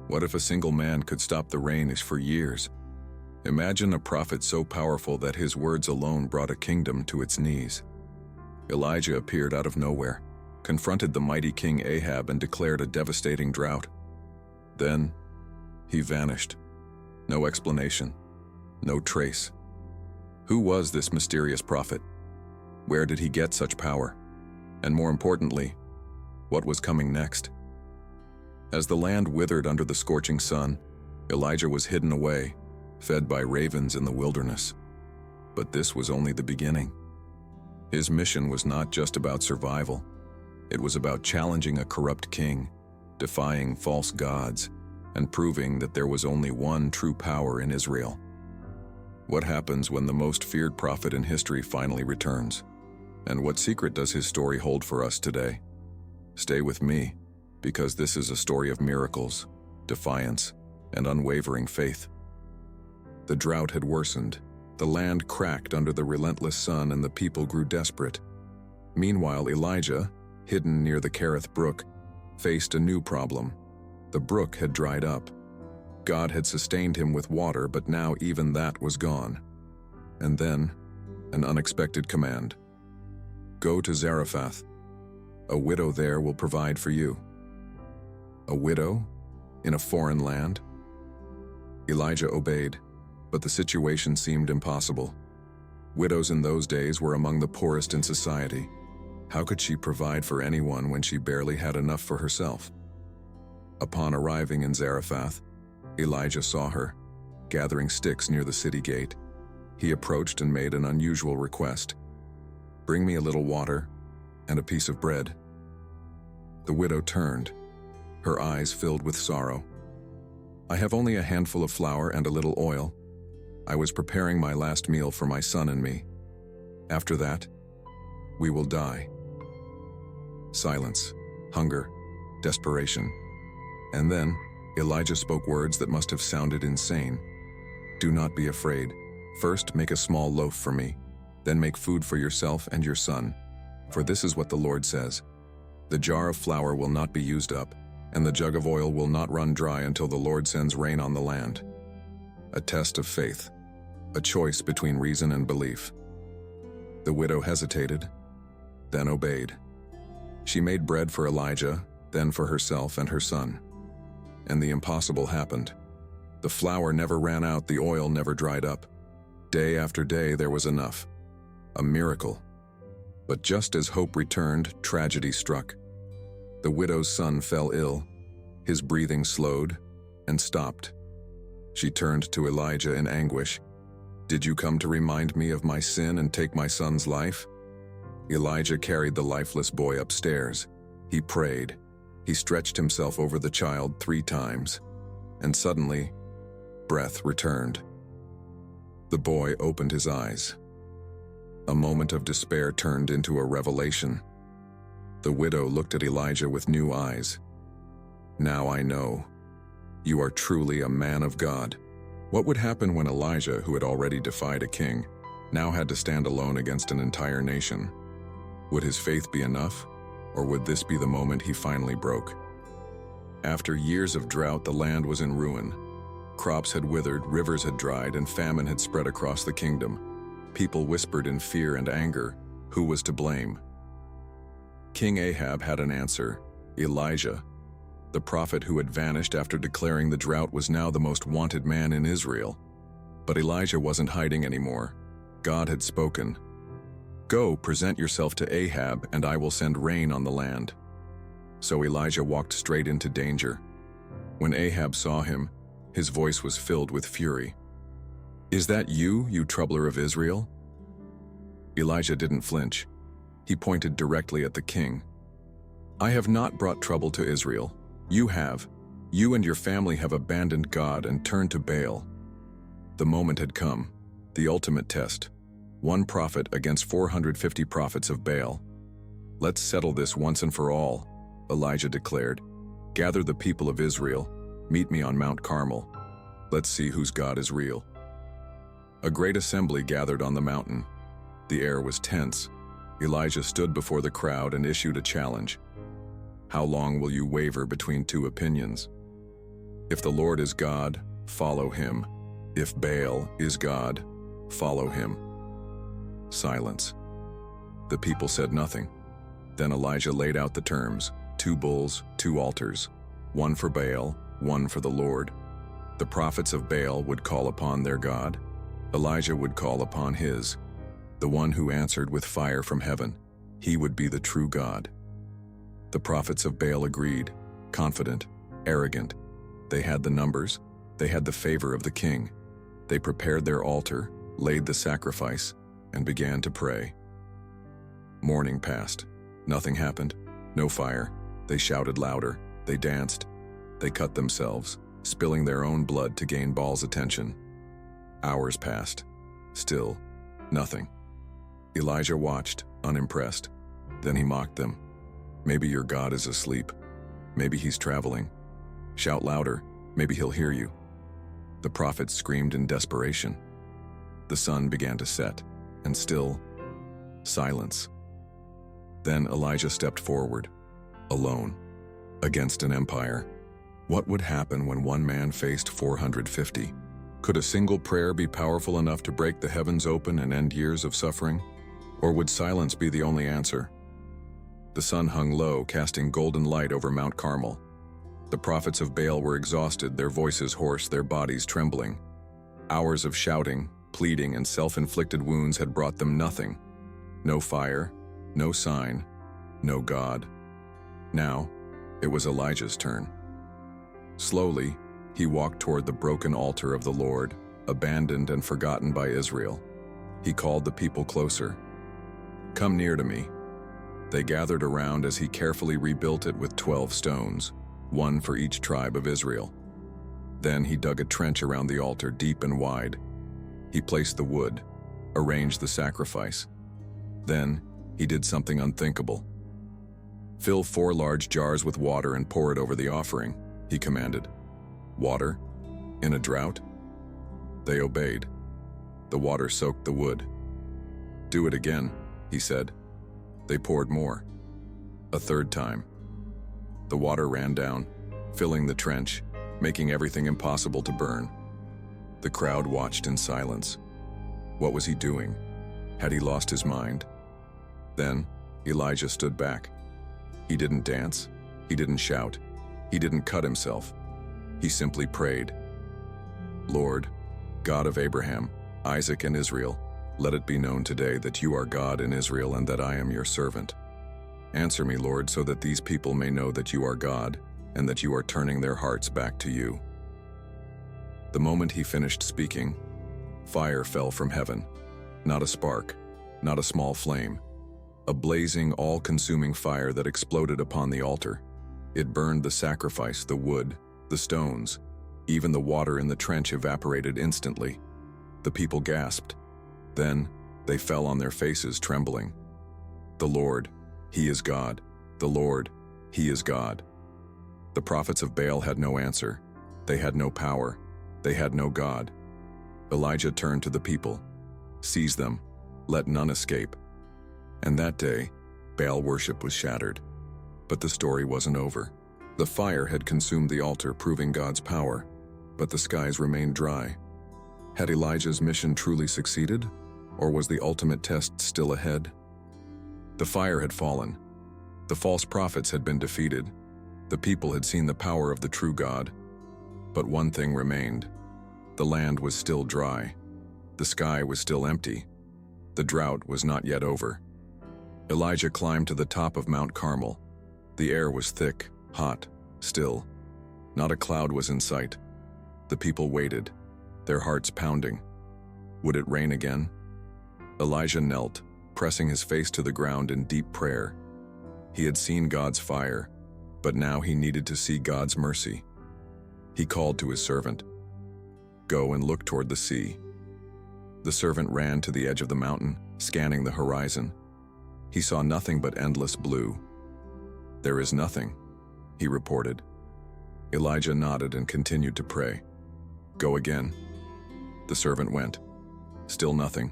What if a single man could stop the rain for years? Imagine a prophet so powerful that his words alone brought a kingdom to its knees. Elijah appeared out of nowhere, confronted the mighty King Ahab and declared a devastating drought. Then, he vanished. No explanation, no trace. Who was this mysterious prophet? Where did he get such power? And more importantly, what was coming next? As the land withered under the scorching sun, Elijah was hidden away, fed by ravens in the wilderness. But this was only the beginning. His mission was not just about survival. It was about challenging a corrupt king, defying false gods, and proving that there was only one true power in Israel. What happens when the most feared prophet in history finally returns? And what secret does his story hold for us today? Stay with me, because this is a story of miracles, defiance, and unwavering faith. The drought had worsened, the land cracked under the relentless sun, and the people grew desperate. Meanwhile, Elijah, hidden near the Kerith brook, faced a new problem. The brook had dried up. God had sustained him with water, but now even that was gone. And then, an unexpected command. Go to Zarephath. A widow there will provide for you. A widow? In a foreign land? Elijah obeyed, but the situation seemed impossible. Widows in those days were among the poorest in society. How could she provide for anyone when she barely had enough for herself? Upon arriving in Zarephath, Elijah saw her, gathering sticks near the city gate. He approached and made an unusual request. Bring me a little water and a piece of bread. The widow turned, her eyes filled with sorrow. I have only a handful of flour and a little oil. I was preparing my last meal for my son and me. After that, we will die. Silence, hunger, desperation. And then, Elijah spoke words that must have sounded insane. Do not be afraid. First, make a small loaf for me. Then make food for yourself and your son. For this is what the Lord says. The jar of flour will not be used up, and the jug of oil will not run dry until the Lord sends rain on the land. A test of faith. A choice between reason and belief. The widow hesitated, then obeyed. She made bread for Elijah, then for herself and her son. And the impossible happened. The flour never ran out, the oil never dried up. Day after day there was enough. A miracle. But just as hope returned, tragedy struck. The widow's son fell ill. His breathing slowed and stopped. She turned to Elijah in anguish. Did you come to remind me of my sin and take my son's life? Elijah carried the lifeless boy upstairs. He prayed. He stretched himself over the child 3 times. And suddenly, breath returned. The boy opened his eyes. A moment of despair turned into a revelation. The widow looked at Elijah with new eyes. Now I know. You are truly a man of God. What would happen when Elijah, who had already defied a king, now had to stand alone against an entire nation? Would his faith be enough, or would this be the moment he finally broke? After years of drought, the land was in ruin. Crops had withered, rivers had dried, and famine had spread across the kingdom. People whispered in fear and anger, who was to blame? King Ahab had an answer. Elijah, the prophet who had vanished after declaring the drought, was now the most wanted man in Israel. But Elijah wasn't hiding anymore. God had spoken. Go, present yourself to Ahab, and I will send rain on the land. So Elijah walked straight into danger. When Ahab saw him, his voice was filled with fury. Is that you, you troubler of Israel? Elijah didn't flinch. He pointed directly at the king. I have not brought trouble to Israel. You have. You and your family have abandoned God and turned to Baal. The moment had come, the ultimate test. One prophet against 450 prophets of Baal. Let's settle this once and for all, Elijah declared. Gather the people of Israel. Meet me on Mount Carmel. Let's see whose God is real. A great assembly gathered on the mountain. The air was tense. Elijah stood before the crowd and issued a challenge. How long will you waver between 2 opinions? If the Lord is God, follow him. If Baal is God, follow him. Silence. The people said nothing. Then Elijah laid out the terms: 2 bulls, 2 altars, 1 for Baal, 1 for the Lord. The prophets of Baal would call upon their God. Elijah would call upon his, the one who answered with fire from heaven. He would be the true God. The prophets of Baal agreed, confident, arrogant. They had the numbers, they had the favor of the king. They prepared their altar, laid the sacrifice, and began to pray. Morning passed. Nothing happened. No fire. They shouted louder. They danced. They cut themselves, spilling their own blood to gain Baal's attention. Hours passed. Still, nothing. Elijah watched, unimpressed. Then he mocked them. Maybe your God is asleep. Maybe he's traveling. Shout louder. Maybe he'll hear you. The prophets screamed in desperation. The sun began to set, and still, silence. Then Elijah stepped forward, alone, against an empire. What would happen when one man faced 450? Could a single prayer be powerful enough to break the heavens open and end years of suffering? Or would silence be the only answer? The sun hung low, casting golden light over Mount Carmel. The prophets of Baal were exhausted, their voices hoarse, their bodies trembling. Hours of shouting, pleading, and self-inflicted wounds had brought them nothing. No fire, no sign, no God. Now, it was Elijah's turn. Slowly, he walked toward the broken altar of the Lord, abandoned and forgotten by Israel. He called the people closer. "Come near to me." They gathered around as he carefully rebuilt it with 12 stones, 1 for each tribe of Israel. Then he dug a trench around the altar, deep and wide. He placed the wood, arranged the sacrifice. Then, he did something unthinkable. "Fill 4 large jars with water and pour it over the offering," he commanded. Water? In a drought? They obeyed. The water soaked the wood. "Do it again," he said. They poured more. A 3rd time. The water ran down, filling the trench, making everything impossible to burn. The crowd watched in silence. What was he doing? Had he lost his mind? Then, Elijah stood back. He didn't dance. He didn't shout. He didn't cut himself. He simply prayed. "Lord, God of Abraham, Isaac, and Israel, let it be known today that you are God in Israel and that I am your servant. Answer me, Lord, so that these people may know that you are God and that you are turning their hearts back to you." The moment he finished speaking, fire fell from heaven. Not a spark, not a small flame. A blazing, all-consuming fire that exploded upon the altar. It burned the sacrifice, the wood, the stones. Even the water in the trench evaporated instantly. The people gasped. Then, they fell on their faces, trembling. "The Lord, He is God. The Lord, He is God." The prophets of Baal had no answer. They had no power. They had no God. Elijah turned to the people. "Seize them. Let none escape." And that day, Baal worship was shattered. But the story wasn't over. The fire had consumed the altar, proving God's power, but the skies remained dry. Had Elijah's mission truly succeeded, or was the ultimate test still ahead? The fire had fallen. The false prophets had been defeated. The people had seen the power of the true God. But one thing remained. The land was still dry. The sky was still empty. The drought was not yet over. Elijah climbed to the top of Mount Carmel. The air was thick, hot, still. Not a cloud was in sight. The people waited, their hearts pounding. Would it rain again? Elijah knelt, pressing his face to the ground in deep prayer. He had seen God's fire, but now he needed to see God's mercy. He called to his servant, "Go and look toward the sea." The servant ran to the edge of the mountain, scanning the horizon. He saw nothing but endless blue. "There is nothing," he reported. Elijah nodded and continued to pray. "Go again." The servant went. Still nothing.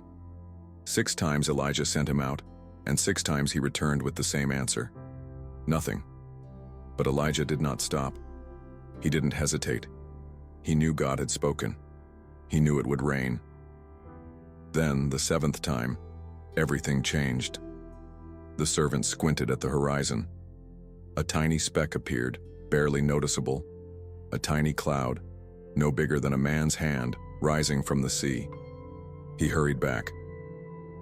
6 times Elijah sent him out, and 6 times he returned with the same answer. Nothing. But Elijah did not stop. He didn't hesitate. He knew God had spoken. He knew it would rain. Then, the seventh time, everything changed. The servant squinted at the horizon. A tiny speck appeared, barely noticeable. A tiny cloud, no bigger than a man's hand, rising from the sea. He hurried back.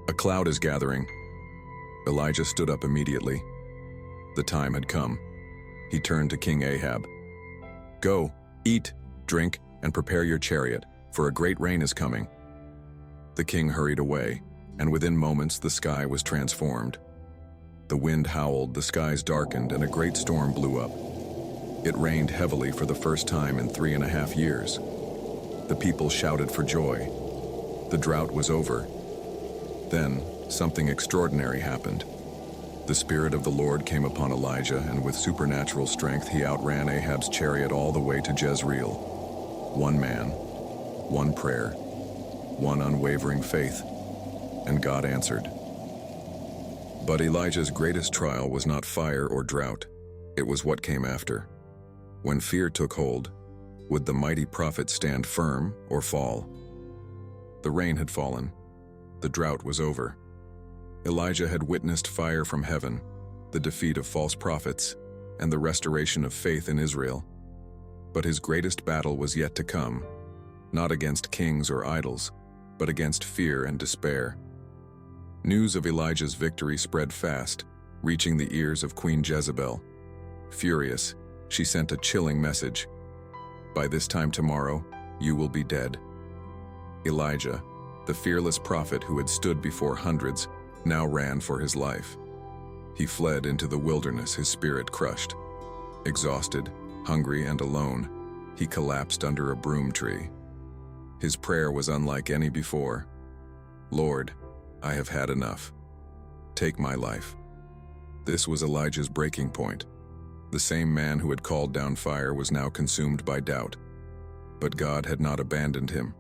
"A cloud is gathering." Elijah stood up immediately. The time had come. He turned to King Ahab. "Go, eat, drink, and prepare your chariot, for a great rain is coming." The king hurried away, and within moments the sky was transformed. The wind howled, the skies darkened, and a great storm blew up. It rained heavily for the first time in 3.5 years. The people shouted for joy. The drought was over. Then, something extraordinary happened. The Spirit of the Lord came upon Elijah, and with supernatural strength he outran Ahab's chariot all the way to Jezreel. One man, one prayer, one unwavering faith, and God answered. But Elijah's greatest trial was not fire or drought. It was what came after. When fear took hold, would the mighty prophet stand firm or fall? The rain had fallen. The drought was over. Elijah had witnessed fire from heaven, the defeat of false prophets, and the restoration of faith in Israel. But his greatest battle was yet to come, not against kings or idols, but against fear and despair. News of Elijah's victory spread fast, reaching the ears of Queen Jezebel. Furious, she sent a chilling message. "By this time tomorrow, you will be dead." Elijah, the fearless prophet who had stood before hundreds, now ran for his life. He fled into the wilderness, his spirit crushed. Exhausted, hungry, and alone, he collapsed under a broom tree. His prayer was unlike any before. "Lord, I have had enough. Take my life." This was Elijah's breaking point. The same man who had called down fire was now consumed by doubt. But God had not abandoned him.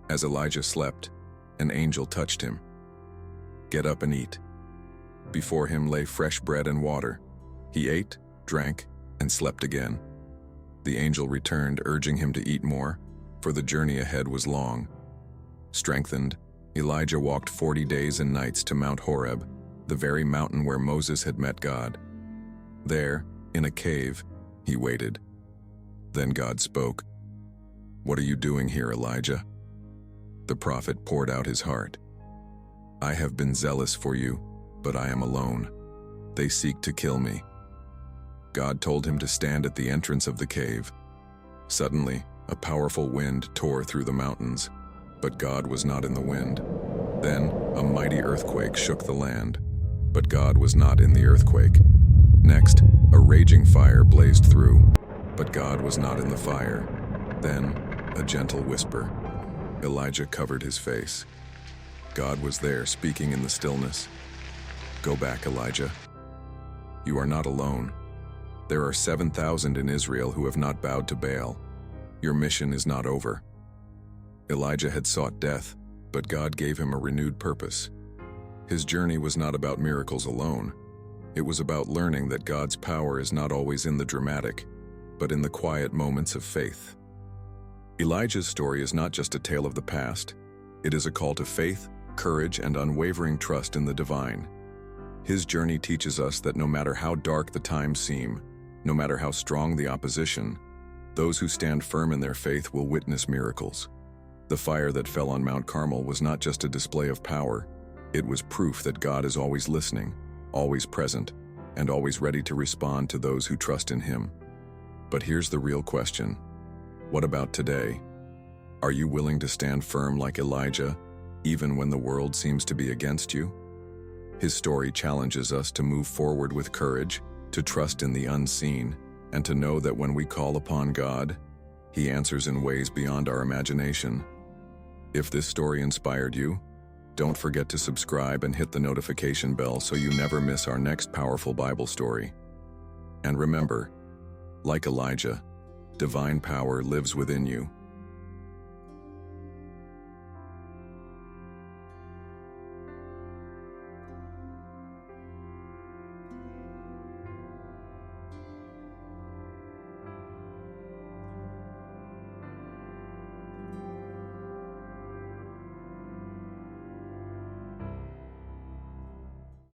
As Elijah slept, an angel touched him. "Get up and eat." Before him lay fresh bread and water. He ate, drank, and slept again. The angel returned, urging him to eat more, for the journey ahead was long. Strengthened, Elijah walked 40 days and nights to Mount Horeb, the very mountain where Moses had met God. There, in a cave, he waited. Then God spoke. "What are you doing here, Elijah?" The prophet poured out his heart. "I have been zealous for you, but I am alone. They seek to kill me." God told him to stand at the entrance of the cave. Suddenly, a powerful wind tore through the mountains, but God was not in the wind. Then, a mighty earthquake shook the land, but God was not in the earthquake. Next, a raging fire blazed through, but God was not in the fire. Then, a gentle whisper. Elijah covered his face. God was there, speaking in the stillness. "Go back, Elijah. You are not alone. There are 7,000 in Israel who have not bowed to Baal. Your mission is not over." Elijah had sought death, but God gave him a renewed purpose. His journey was not about miracles alone. It was about learning that God's power is not always in the dramatic, but in the quiet moments of faith. Elijah's story is not just a tale of the past. It is a call to faith, courage, and unwavering trust in the divine. His journey teaches us that no matter how dark the times seem, no matter how strong the opposition, those who stand firm in their faith will witness miracles. The fire that fell on Mount Carmel was not just a display of power. It was proof that God is always listening, always present, and always ready to respond to those who trust in Him. But here's the real question. What about today? Are you willing to stand firm like Elijah, even when the world seems to be against you? His story challenges us to move forward with courage, to trust in the unseen, and to know that when we call upon God, He answers in ways beyond our imagination. If this story inspired you, don't forget to subscribe and hit the notification bell so you never miss our next powerful Bible story. And remember, like Elijah, divine power lives within you.